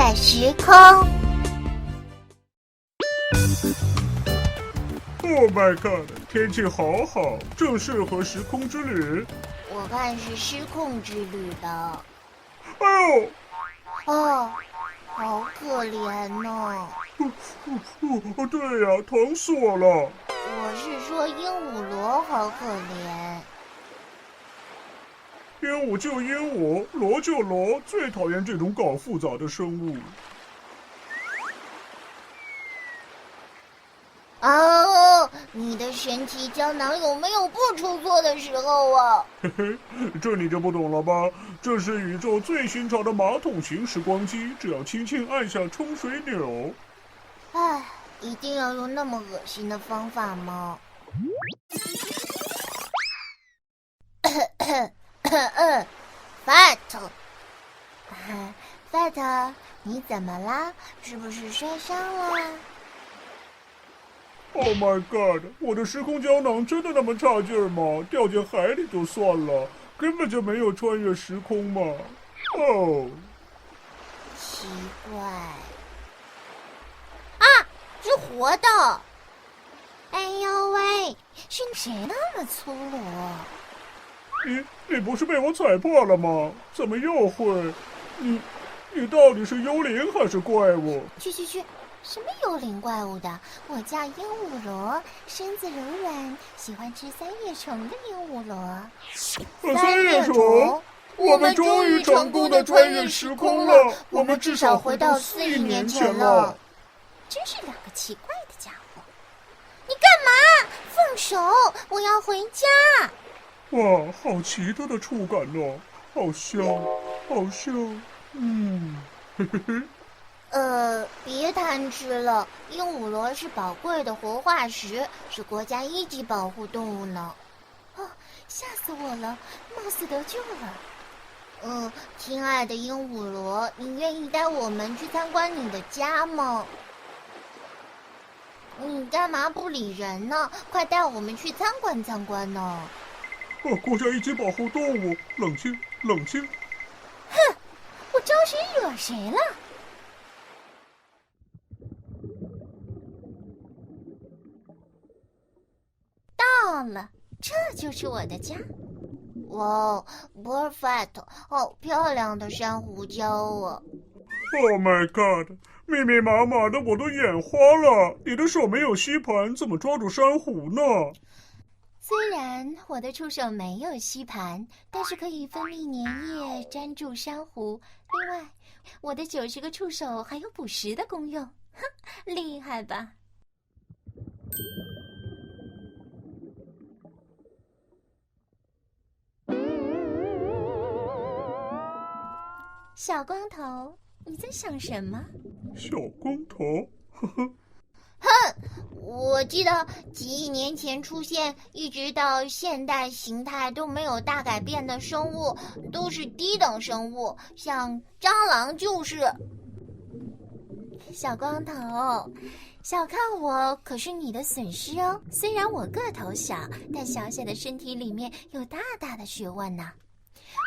越时空。Oh my god！ 天气好好，正适合时空之旅。我看是失控之旅的。哎呦！哦，好可怜哦。对呀，疼死我了。我是说鹦鹉螺好可怜。鹦鹉就鹦鹉，螺就螺，最讨厌这种搞复杂的生物。哦，你的神奇胶囊有没有不出错的时候啊？嘿嘿，这你就不懂了吧？这是宇宙最新潮的马桶型时光机，只要轻轻按下冲水钮。唉，一定要用那么恶心的方法吗？Fat，你怎么啦？是不是摔伤了Oh my god！ 我的时空胶囊真的那么差劲儿吗？掉进海里就算了，根本就没有穿越时空嘛。哦，奇怪。啊，是活的！哎呦喂，是谁那么粗鲁？你不是被我踩破了吗？怎么又会？你到底是幽灵还是怪物？去，什么幽灵怪物的？我叫鹦鹉螺，身子柔软，喜欢吃三叶虫的鹦鹉螺。三叶虫？我们终于成功的穿越时空了，我们至少回到4亿年前了。真是两个奇怪的家伙！你干嘛？放手！我要回家。哇，好奇特的触感哦，好香，好香，嘿嘿嘿。别贪吃了，鹦鹉螺是宝贵的活化石，是国家1级保护动物呢。哦，吓死我了，貌似得救了。亲爱的鹦鹉螺，你愿意带我们去参观你的家吗？你干嘛不理人呢？快带我们去参观参观呢！国家1级保护动物，冷静，冷静。哼，我招谁惹谁了？到了，这就是我的家。哇 ，perfect， 好漂亮的珊瑚礁啊 ！Oh my god， 密密麻麻的我都眼花了。你的手没有吸盘，怎么抓住珊瑚呢？虽然我的触手没有吸盘，但是可以分泌粘液粘住珊瑚。另外，我的90个触手还有捕食的功用，哼，厉害吧？小光头，你在想什么？小光头，呵呵。哼，我记得几亿年前出现，一直到现代形态都没有大改变的生物，都是低等生物，像蟑螂就是。小光头，小看我可是你的损失哦。虽然我个头小，但小小的身体里面有大大的学问呢。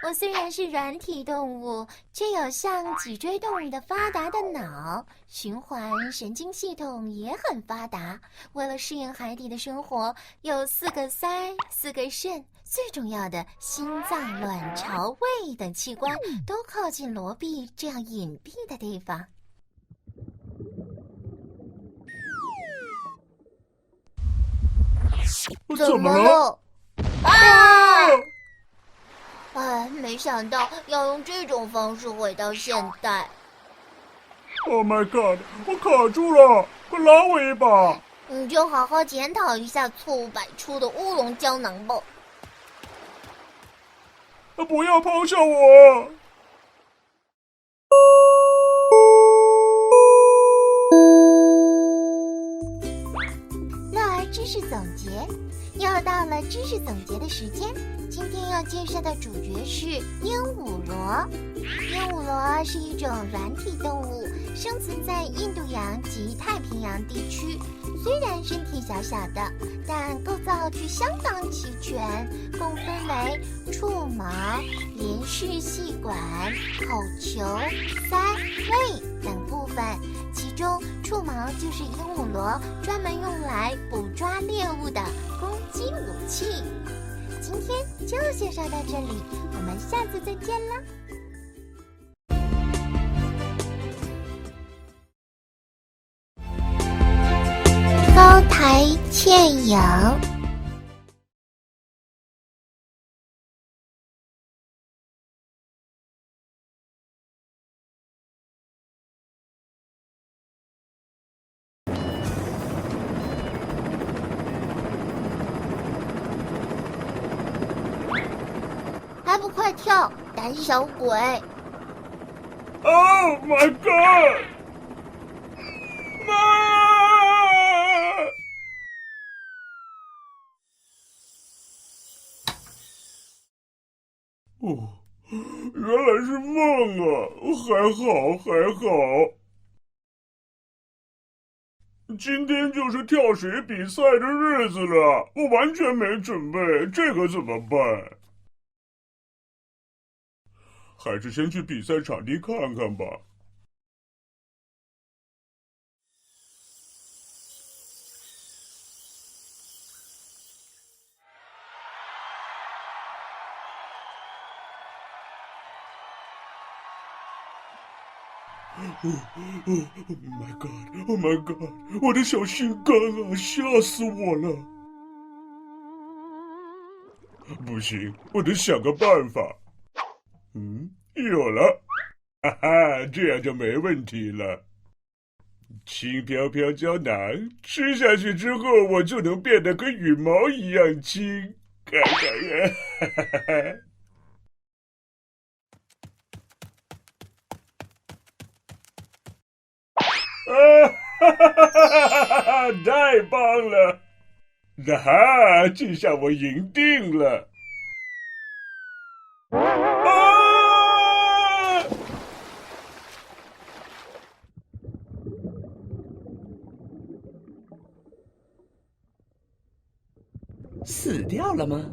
我虽然是软体动物，却有像脊椎动物的发达的脑，循环神经系统也很发达。为了适应海底的生活，有4个鳃、4个肾，最重要的心脏、卵巢、胃等器官都靠近裸壁这样隐蔽的地方。怎么了？哎，没想到要用这种方式回到现代。Oh my god！ 我卡住了，快拉我一把！你就好好检讨一下错误百出的乌龙胶囊吧。不要抛下我！乐儿知识总结，又到了知识总结的时间。今天要介绍的主角是鹦鹉螺。鹦鹉螺是一种软体动物，生存在印度洋及太平洋地区。虽然身体小小的，但构造却相当齐全，共分为触毛、连续细管、口球、鳃、胃等部分。其中触毛就是鹦鹉螺专门用来捕抓猎物的攻击武器。今天就介绍到这里，我们下次再见啦！高台倩影。还不快跳，胆小鬼 ！Oh my god！ 妈！哦，原来是梦啊！还好。今天就是跳水比赛的日子了，我完全没准备，这可怎么办？还是先去比赛场地看看吧。Oh my god！ 我的小心肝啊，吓死我了！不行，我得想个办法。有了，哈哈，这样就没问题了。轻飘飘胶囊吃下去之后，我就能变得跟羽毛一样轻。看看呀，哈哈哈。哈哈哈哈哈！太棒了！哈，这下我赢定了！啊！死掉了吗？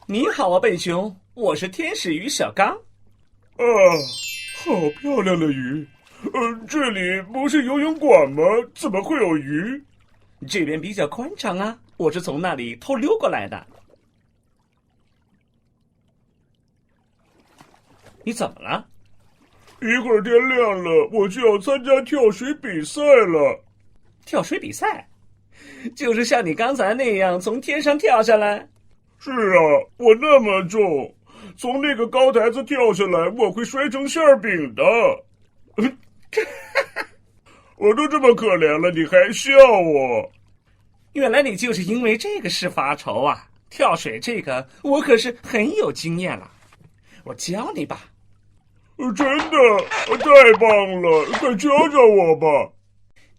你好啊，贝熊，我是天使鱼小刚。啊，好漂亮的鱼！这里不是游泳馆吗？怎么会有鱼？这边比较宽敞啊，我是从那里偷溜过来的。你怎么了？一会儿天亮了，我就要参加跳水比赛了。跳水比赛？就是像你刚才那样从天上跳下来？是啊，我那么重，从那个高台子跳下来，我会摔成馅饼的。我都这么可怜了，你还笑我？原来你就是因为这个事发愁啊！跳水这个，我可是很有经验了，我教你吧。真的，太棒了，快教教我吧。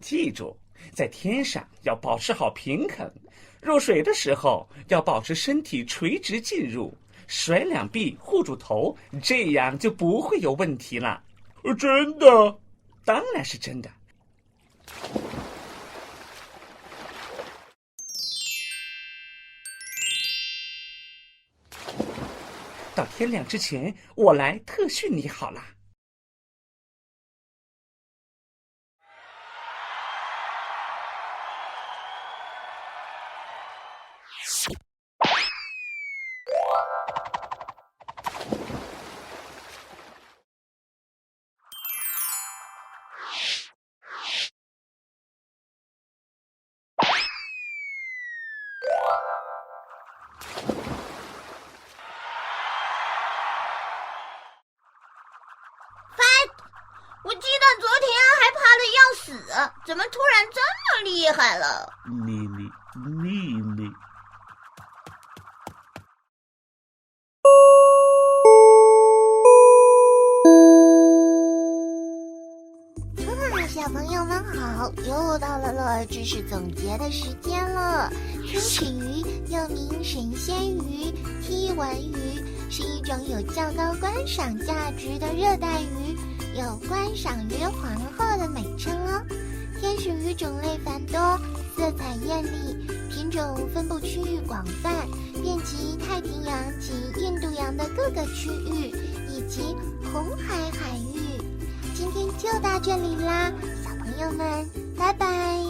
记住，在天上要保持好平衡，入水的时候要保持身体垂直进入，甩两臂护住头，这样就不会有问题了。真的？当然是真的。到天亮之前，我来特训你好了。我记得昨天还怕得要死，怎么突然这么厉害了？秘密。小朋友们好，又到了乐儿知识总结的时间了。冲齿鱼又名神仙鱼、踢纹鱼，是一种有较高观赏价值的热带鱼，有“观赏鱼皇后”的美称哦。天使鱼种类繁多，色彩艳丽，品种分布区域广泛，遍及太平洋及印度洋的各个区域，以及红海海域。今天就到这里啦，小朋友们，拜拜。